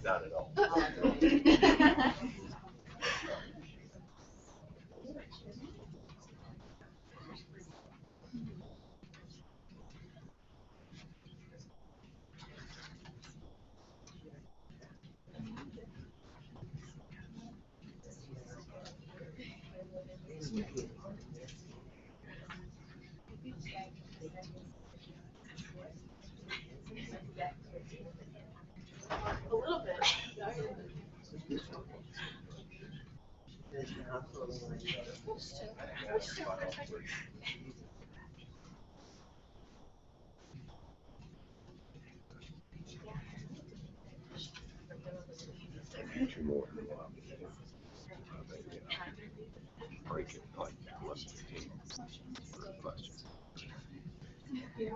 Not at all. A little bit. Future more. Break it like what? Questions. Yeah.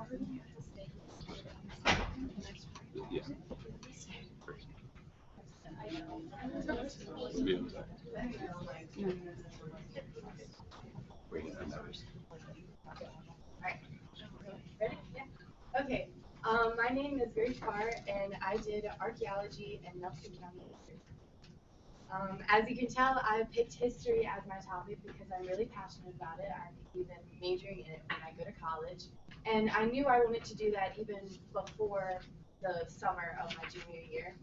Alright. Ready? Yeah. Okay. My name is GParr, and I did archaeology in Nelson County. As you can tell, I picked history as my topic because I'm really passionate about it. I'm even majoring in it when I go to college. And I knew I wanted to do that even before the summer of my junior year.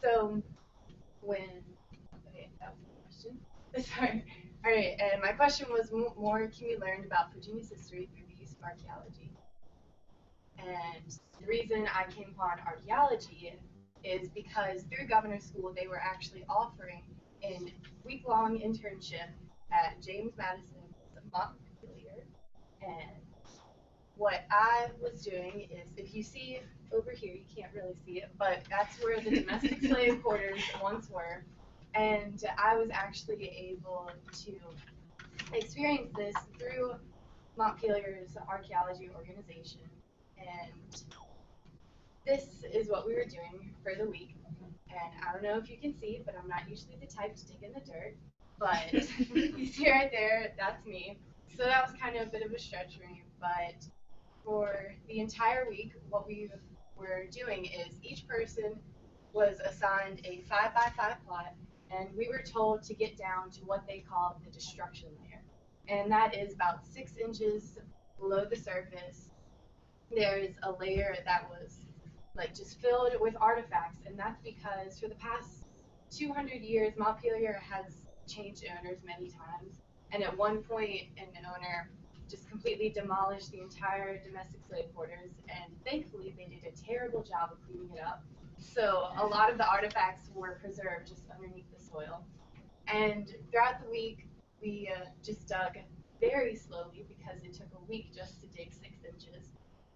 So okay, that was the question. Sorry. All right, and my question was more, can we learn about Virginia's history through the use of archaeology? And the reason I came upon archaeology is because through Governor's School, they were actually offering a week-long internship at James Madison's Montpelier. And what I was doing is, if you see over here, you can't really see it, but that's where the domestic slave quarters once were. And I was actually able to experience this through Montpelier's archaeology organization. And this is what we were doing for the week. And I don't know if you can see, but I'm not usually the type to dig in the dirt. But you see right there, that's me. So that was kind of a bit of a stretch for me. But for the entire week, what we were doing is each person was assigned a 5x5 plot, and we were told to get down to what they call the destruction layer. And that is about 6 inches below the surface. There's a layer that was like just filled with artifacts, and that's because for the past 200 years, Montpelier has changed owners many times. And at one point, an owner just completely demolished the entire domestic slave quarters, and thankfully they did a terrible job of cleaning it up. So a lot of the artifacts were preserved just underneath the soil. And throughout the week, we just dug very slowly because it took a week just to dig 6 inches.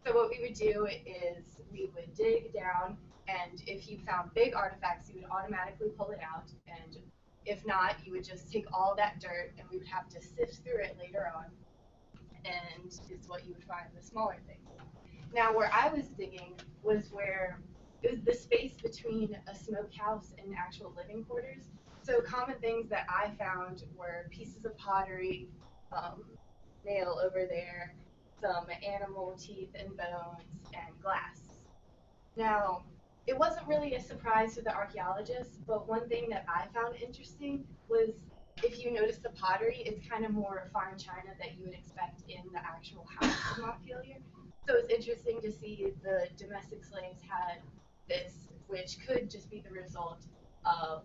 So what we would do is we would dig down, and if you found big artifacts, you would automatically pull it out. And if not, you would just take all that dirt, and we would have to sift through it later on. And it's what you would find the smaller things. Now, where I was digging was where it was the space between a smokehouse and actual living quarters. So common things that I found were pieces of pottery, nail over there, some animal teeth and bones, and glass. Now, it wasn't really a surprise to the archaeologists, but one thing that I found interesting was if you notice the pottery, it's kind of more fine china that you would expect in the actual house of Montpelier. So it's interesting to see the domestic slaves had this, which could just be the result of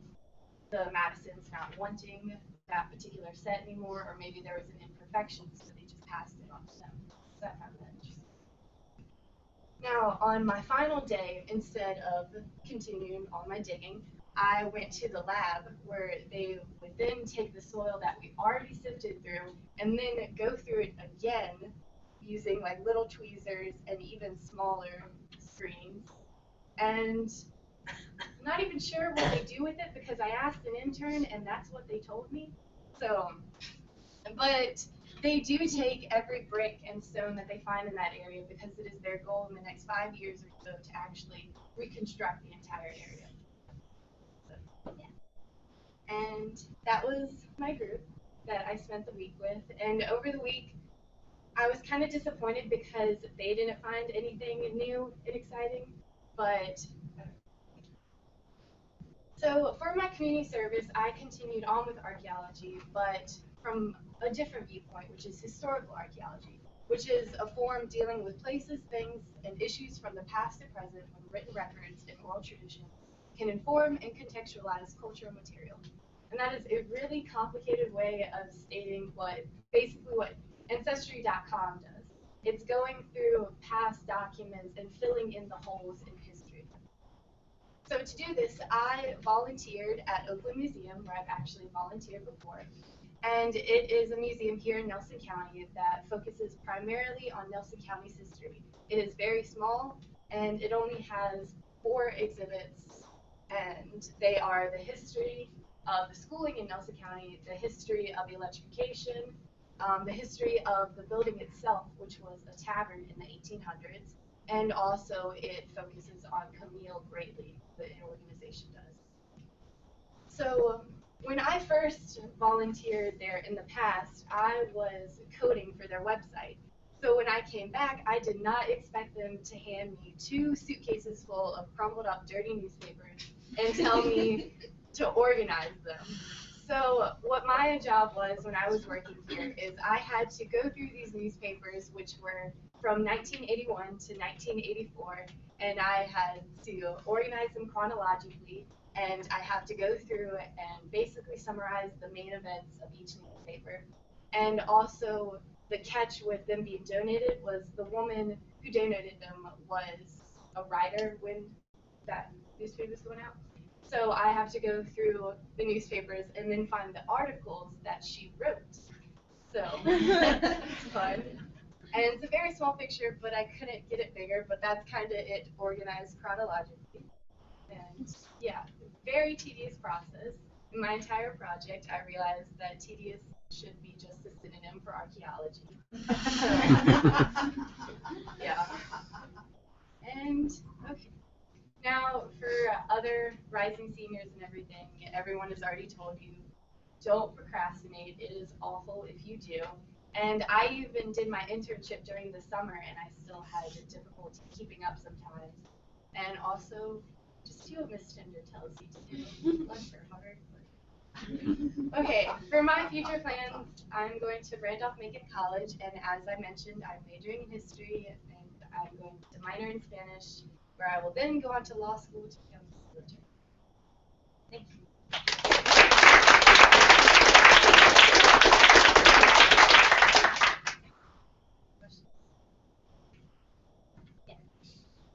the Madisons not wanting that particular set anymore, or maybe there was an imperfection, so they just passed it on to them. So I found that interesting. Now, on my final day, instead of continuing on my digging, I went to the lab where they would then take the soil that we already sifted through and then go through it again using like little tweezers and even smaller screens. And I'm not even sure what they do with it because I asked an intern and that's what they told me. So, but they do take every brick and stone that they find in that area because it is their goal in the next 5 years or so to actually reconstruct the entire area. So, yeah. And that was my group that I spent the week with. And over the week, I was kind of disappointed because they didn't find anything new and exciting. But so for my community service, I continued on with archaeology, but from a different viewpoint, which is historical archaeology, which is a form dealing with places, things, and issues from the past to present when written records and oral tradition can inform and contextualize cultural material. And that is a really complicated way of stating basically what Ancestry.com does. It's going through past documents and filling in the holes in history. So to do this, I volunteered at Oakland Museum, where I've actually volunteered before. And it is a museum here in Nelson County that focuses primarily on Nelson County's history. It is very small, and it only has 4 exhibits, and they are the history of the schooling in Nelson County, the history of electrification, the history of the building itself, which was a tavern in the 1800s, and also it focuses on Camille greatly, the organization does. So when I first volunteered there in the past, I was coding for their website. So when I came back, I did not expect them to hand me 2 suitcases full of crumpled up dirty newspapers and tell me to organize them. So what my job was when I was working here is I had to go through these newspapers, which were from 1981 to 1984, and I had to organize them chronologically, and I have to go through and basically summarize the main events of each newspaper. And also, the catch with them being donated was the woman who donated them was a writer when that newspaper was going out. So I have to go through the newspapers and then find the articles that she wrote. So it's fun. And it's a very small picture, but I couldn't get it bigger, but that's kind of it organized chronologically. And yeah, very tedious process. In my entire project, I realized that tedious should be just a synonym for archaeology. Yeah. And okay. Now, for other rising seniors and everything, everyone has already told you, don't procrastinate. It is awful if you do. And I even did my internship during the summer, and I still had difficulty keeping up sometimes. And also, just do what Miss Tinder tells you to do. Bless her heart. Okay, for my future plans, I'm going to Randolph-Macon College, and as I mentioned, I'm majoring in history, and I'm going to minor in Spanish, where I will then go on to law school to become a solicitor. Thank you.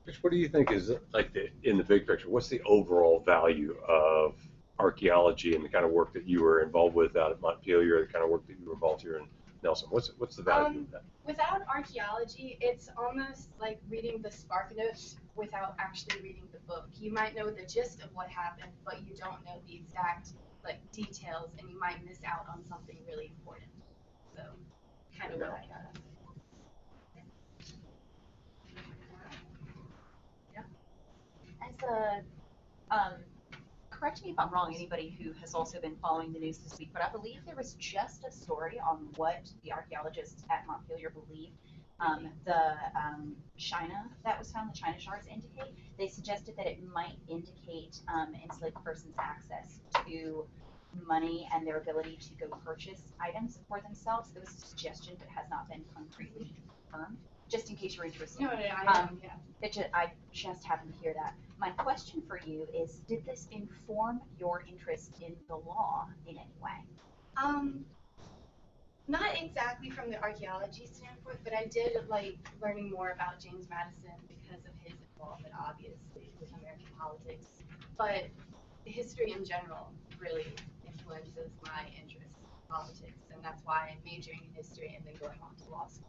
Rich, what do you think is like in the big picture? What's the overall value of archaeology and the kind of work that you were involved with out at Montpelier, the kind of work that you were involved here in Nelson? What's the value of that? Without archaeology, it's almost like reading the Spark Notes without actually reading the book. You might know the gist of what happened, but you don't know the exact details, and you might miss out on something really important. So, kind of what I got. As a, correct me if I'm wrong, anybody who has also been following the news this week, but I believe there was just a story on what the archaeologists at Montpelier believe the china that was found, the china shards indicate. They suggested that it might indicate enslaved persons' access to money and their ability to go purchase items for themselves. There was a suggestion, but has not been concretely confirmed. Just in case you're interested. No, I know, yeah. I just happened to hear that. My question for you is, did this inform your interest in the law in any way? Not exactly from the archaeology standpoint, but I did like learning more about James Madison because of his involvement, obviously, with American politics. But history in general really influences my interest in politics, and that's why I'm majoring in history and then going on to law school.